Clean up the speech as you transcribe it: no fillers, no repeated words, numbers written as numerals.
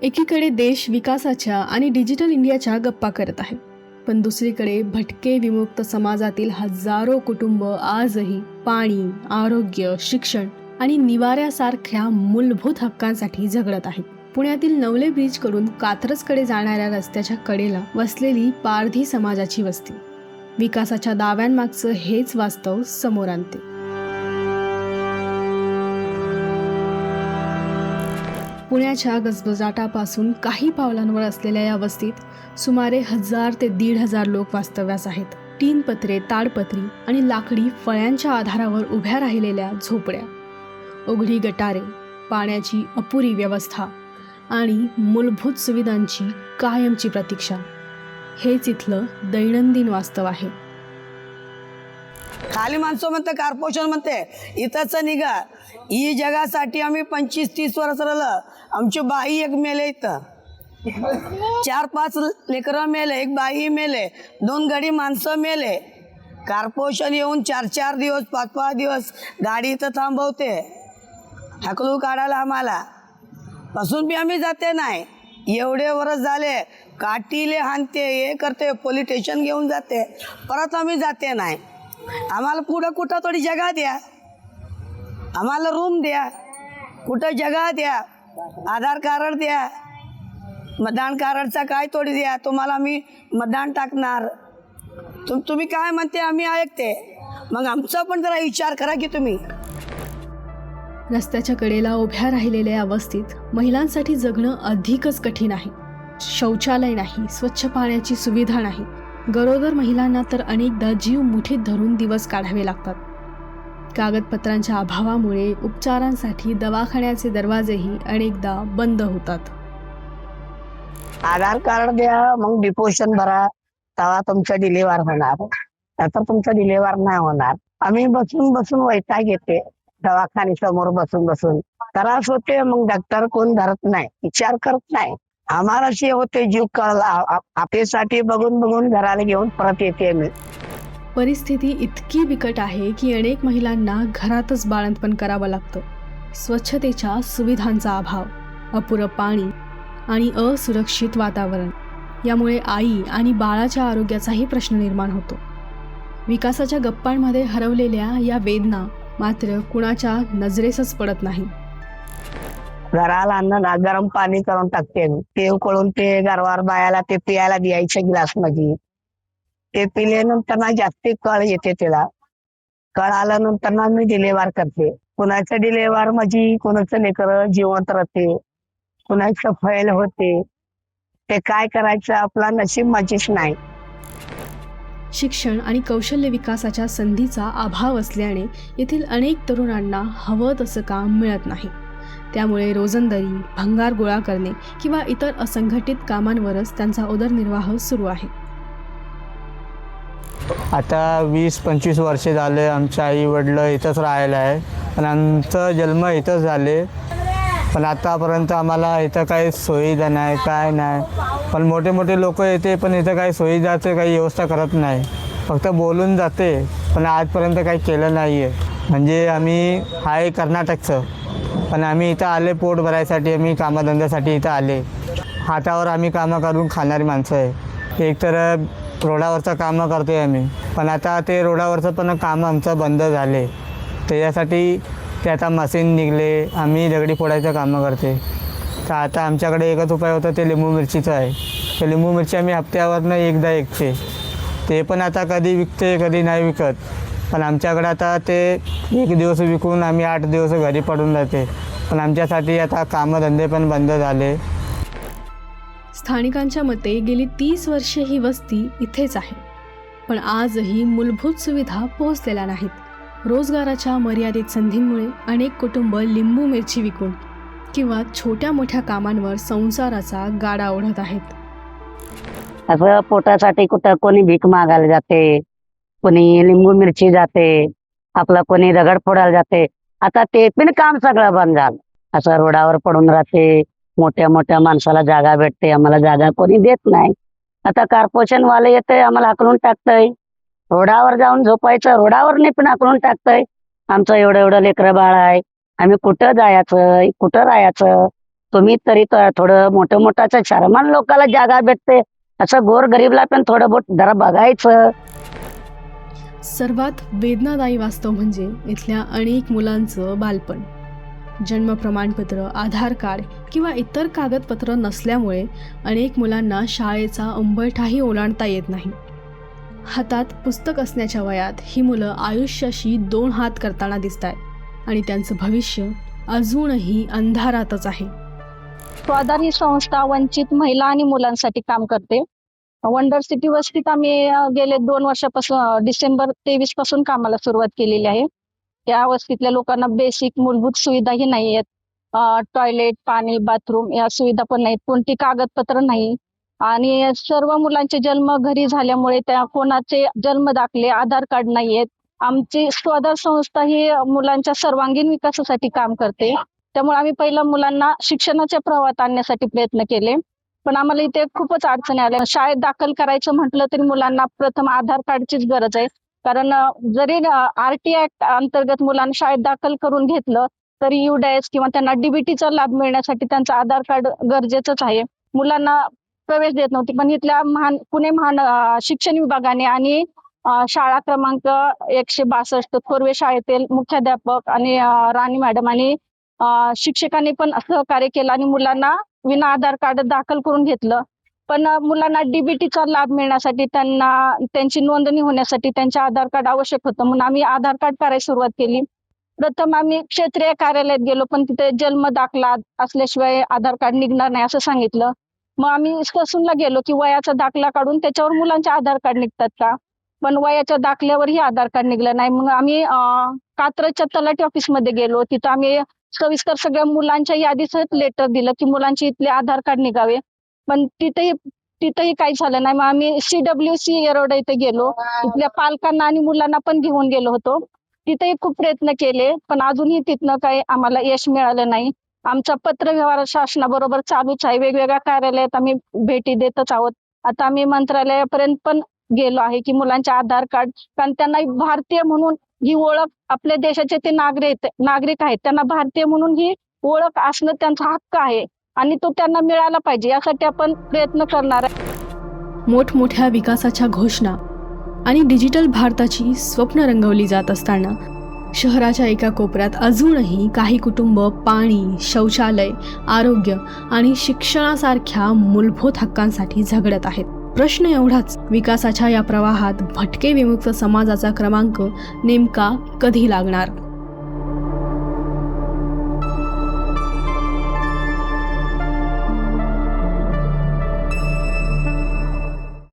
एकीकडे देश विकासाच्या आणि डिजिटल इंडियाच्या गप्पा करत आहे, पण दुसरीकडे भटके विमुक्त समाजातील हजारो कुटुंब आजही पाणी, आरोग्य, शिक्षण आणि निवाऱ्यासारख्या मूलभूत हक्कांसाठी झगडत आहेत. पुण्यातील नवले ब्रिज कडून कात्रजकडे जाणाऱ्या रस्त्याच्या कडेला वसलेली पारधी समाजाची वस्ती विकासाच्या दाव्यांमागचं हेच वास्तव समोर आणते. पुण्याच्या गजबजाटापासून काही पावलांवर असलेल्या या वस्तीत सुमारे 1000 ते 1500 लोक वास्तव्यास आहेत. टीन पत्रे, ताडपत्री आणि लाकडी फळ्यांच्या आधारावर उभ्या राहिलेल्या झोपड्या, उघडी गटारे, पाण्याची अपुरी व्यवस्था आणि मूलभूत सुविधांची कायमची प्रतीक्षा हेच इथलं दैनंदिन वास्तव आहे. खाली माणसं म्हणते, कॉर्पोरेशन म्हणते इथंच निघा. ही जगासाठी आम्ही 25-30 वर्ष राहिलं. आमची बाई एक मेले, इथं 4-5 लेकरं मेले, एक बाई मेले, 2 गडी माणसं मेले. कॉर्पोरेशन येऊन 4-4 दिवस 5-5 दिवस गाडी इथं थांबवते हकलू काढायला. आम्हाला बसून बी आम्ही जाते नाही. एवढे वर्ष झाले काठीले हाणते, हे करते, पोलीस स्टेशन घेऊन जाते, परत आम्ही जाते नाही. आम्हाला पुढं कुठं थोडी जगा द्या, आम्हाला रूम द्या, कुठं जगा द्या, आधार कार्ड द्या, मतदान कार्डचा काय थोडी द्या, तुम्हाला आम्ही मतदान टाकणार. तुम्ही काय म्हणते आम्ही ऐकते. मग आमचा पण जरा विचार करा की तुम्ही. रस्त्याच्या कडेला उभ्या राहिलेल्या या वस्तीत महिलांसाठी जगणं अधिकच कठीण आहे. शौचालय नाही, स्वच्छ पाण्याची सुविधा नाही. गरोदर महिलांना तर अनेकदा जीव मुठीत धरून दिवस काढावे लागतात. कागदपत्रांच्या अभावामुळे उपचारांसाठी दवाखान्याचे दरवाजेही अनेकदा बंद होतात. आधार कार्ड द्या, मग डिपोजिशन भरा, तेव्हा तुमचं डिलिव्हर होणार. आता तुमचं डिलिव्हर नाही होणार. आम्ही बसून बसून वैताग येते, दवाखाने समोर बसून बसून त्रास होते. मग डॉक्टर कोण धरत नाही, विचार करत नाही. आम्हाला असे होते जीव कळला आपल्यासाठी बघून बघून घराला घेऊन परत येते मी. परिस्थिती इतकी बिकट आहे की अनेक महिलांना घरातच बाळंतपण करावं लागतं. स्वच्छतेच्या सुविधांचा अभाव, अपुरं पाणी आणि असुरक्षित वातावरण यामुळे आई आणि बाळाच्या आरोग्याचाही प्रश्न निर्माण होतो. विकासाच्या गप्पांमध्ये हरवलेल्या या वेदना मात्र कुणाच्या नजरेसच पडत नाही. घराला अन्न गरम पाणी करून टाकते, ते उकळून ते गरवार बायाला ते पियाला द्यायचे ग्लास मध्ये. ते पिल्यानंतर ना जास्ती कळ येते, त्याला कळ आल्यानंतर ना मी डिलेव्हर करते. कुणाचं डिलेव्हर म्हणजे कुणाचं लेकर जिवंत राहते, कुणाचं फैल होते. ते काय करायचं, आपला नशीब माझीच नाही. शिक्षण आणि कौशल्य विकासाच्या संधीचा अभाव असल्याने येथील अनेक तरुणांना हवं तसं काम मिळत नाही. त्यामुळे रोजंदारी, भंगार गोळा करणे किंवा इतर असंघटित कामांवरच त्यांचा उदरनिर्वाह सुरू आहे. आता 20-25 वर्षे झाले आमच्या आई वडील इथंच राहायला आहे, पण आमचं जन्म इथंच झाले. पण आतापर्यंत आम्हाला इथं काही सुविधा नाही, काय नाही. पण मोठे मोठे लोक येते, पण इथं काही सुविधाचं काही व्यवस्था करत नाही. फक्त बोलून जाते, पण आजपर्यंत काही केलं नाही आहे. म्हणजे आम्ही आहे कर्नाटकचं, पण आम्ही इथं आले पोट भरायसाठी, आम्ही कामधंद्यासाठी इथं आले. हातावर आम्ही कामं करून खाणारी माणसं आहे. एकतर रोडावरचं कामं करतो आहे आम्ही, पण आता ते रोडावरचं पण काम आमचं बंद झाले. त्याच्यासाठी ते आता मशीन निघले, आम्ही दगडी फोडायचं कामं करते. तर आता आमच्याकडे एकच उपाय होता, ते लिंबू मिरचीचं आहे. ते लिंबू मिरची आम्ही हप्त्यावरनं एकदा विकते. ते पण आता कधी विकते कधी नाही विकत. पण आमच्याकडे आता ते 1 दिवस विकून आम्ही 8 दिवस घरी पडून जाते. पण आमच्यासाठी आता कामधंदे पण बंद झाले. स्थानिकांच्या मते गेली 30 वर्षे ही वस्ती इथेच आहे, पण आजही मूलभूत सुविधा पोहोचलेल्या नाहीत. रोजगाराच्या मर्यादित संधींमुळे अनेक कुटुंब लिंबू मिरची विकून किंवा छोट्या मोठ्या कामांवर संसाराचा गाडा ओढत आहेत. असं पोटासाठी कुठं कोणी भीक मागायला जाते, कोणी लिंबू मिरची जाते, आपलं कोणी दगड फोडायला जाते. आता ते पण काम सगळं बंद झालं. असं रोडावर पडून राहते. मोठ्या मोठ्या माणसाला जागा भेटते, आम्हाला जागा कोणी देत नाही. आता कॉर्पोरेशन वाले येते, आम्हाला हाकलून टाकतंय. रोडावर जाऊन झोपायचं, रोडावर नाही पण हाकलून टाकतंय. आमचं एवढं एवढं लेकरं बाळ आहे, आम्ही कुठं जायचं, कुठं राहायचं. तुम्ही तरी थोडं मोठं मोठाचं शर्मान लोकांना जागा भेटते, असं गोर गरीबला पण थोडं बहुत जरा बघायचं. सर्वात वेदनादायी वास्तव म्हणजे इथल्या अनेक मुलांचं बालपण. जन्म प्रमाणपत्र, आधार कार्ड किंवा इतर कागदपत्र नसल्यामुळे अनेक मुलांना शाळेचा उंबरठाही ओलांडता येत नाही. हातात पुस्तक असण्याच्या वयात ही मुलं आयुष्याशी 2 हात करताना दिसत आहेत आणि त्यांचं भविष्य अजूनही अंधारातच आहे. स्वाधार ही संस्था वंचित महिला आणि मुलांसाठी काम करते. वंडर सिटी वस्तीत आम्ही गेले 2 वर्षापासून डिसेंबर 23 पासून कामाला सुरुवात केलेली आहे. त्या वस्तीतल्या लोकांना बेसिक मूलभूत सुविधाही नाही आहेत. टॉयलेट, पाणी, बाथरूम या सुविधा पण नाहीत. कोणती कागदपत्र नाही आणि सर्व मुलांचे जन्म घरी झाल्यामुळे त्या कोणाचे जन्म दाखले, आधार कार्ड नाही आहेत. आमची स्वाधार संस्था ही मुलांच्या सर्वांगीण विकासासाठी काम करते. त्यामुळे आम्ही पहिला मुलांना शिक्षणाच्या प्रवाहात आणण्यासाठी प्रयत्न केले. पण आम्हाला इथे खूपच अडचणी आल्या. शाळेत दाखल करायचं म्हटलं तरी मुलांना प्रथम आधार कार्डचीच गरज आहे. कारण जरी RT ऍक्ट अंतर्गत मुलांना शाळेत दाखल करून घेतलं तरी UDAS किंवा त्यांना DBTचा लाभ मिळण्यासाठी त्यांचं आधार कार्ड गरजेचंच आहे. मुलांना प्रवेश देत नव्हती. पण इथल्या पुणे शिक्षण विभागाने आणि शाळा क्रमांक 162 थोरवे शाळेतील मुख्याध्यापक आणि राणी मॅडम आणि शिक्षकांनी पण सहकार्य केलं आणि मुलांना विना आधार कार्ड दाखल करून घेतलं. पण मुलांना DBTचा लाभ मिळण्यासाठी त्यांची नोंदणी होण्यासाठी त्यांचे आधार कार्ड आवश्यक होतं. म्हणून आम्ही आधार कार्ड करायला सुरुवात केली. प्रथम आम्ही क्षेत्रीय कार्यालयात गेलो, पण तिथे जन्म दाखला असल्याशिवाय आधार कार्ड निघणार नाही असं सांगितलं. मग आम्ही ससूनला गेलो की वयाचा दाखला काढून त्याच्यावर मुलांचे आधार कार्ड निघतात का, पण वयाच्या दाखल्यावरही आधार कार्ड निघलं नाही. मग आम्ही कात्रजच्या तलाठी ऑफिसमध्ये गेलो. तिथं आम्ही सविस्तर सगळ्या मुलांच्या यादीसहित लेटर दिलं की मुलांचे इथले आधार कार्ड निघावे, पण तिथंही काही झालं नाही. मग आम्ही CWC येरवडा इथे गेलो. इथल्या पालकांना आणि मुलांना पण घेऊन गेलो होतो. तिथेही खूप प्रयत्न केले, पण अजूनही तिथनं काही आम्हाला यश मिळालं नाही. आमचा पत्रव्यवहार शासनाबरोबर चालूच आहे. वेगवेगळ्या कार्यालयात आम्ही भेटी देतच आहोत. आता आम्ही मंत्रालयापर्यंत पण गेलो आहे की मुलांचे आधार कार्ड, कारण त्यांना भारतीय म्हणून ही ओळख, आपल्या देशाचे ते नागरिक आहेत, त्यांना भारतीय म्हणून ही ओळख असणं त्यांचा हक्क आहे आणि तो त्यांना मिळाला पाहिजे. यासाठी आपण प्रयत्न करणार आहे. मोठमोठ्या विकासाच्या घोषणा आणि डिजिटल भारताची स्वप्न रंगवली जात असताना शहराच्या एका कोपऱ्यात अजूनही काही कुटुंब पाणी, शौचालय, आरोग्य आणि शिक्षणासारख्या मूलभूत हक्कांसाठी झगडत आहेत. प्रश्न एवढाच, विकासाच्या या प्रवाहात भटके विमुक्त समाजाचा क्रमांक नेमका कधी लागणार?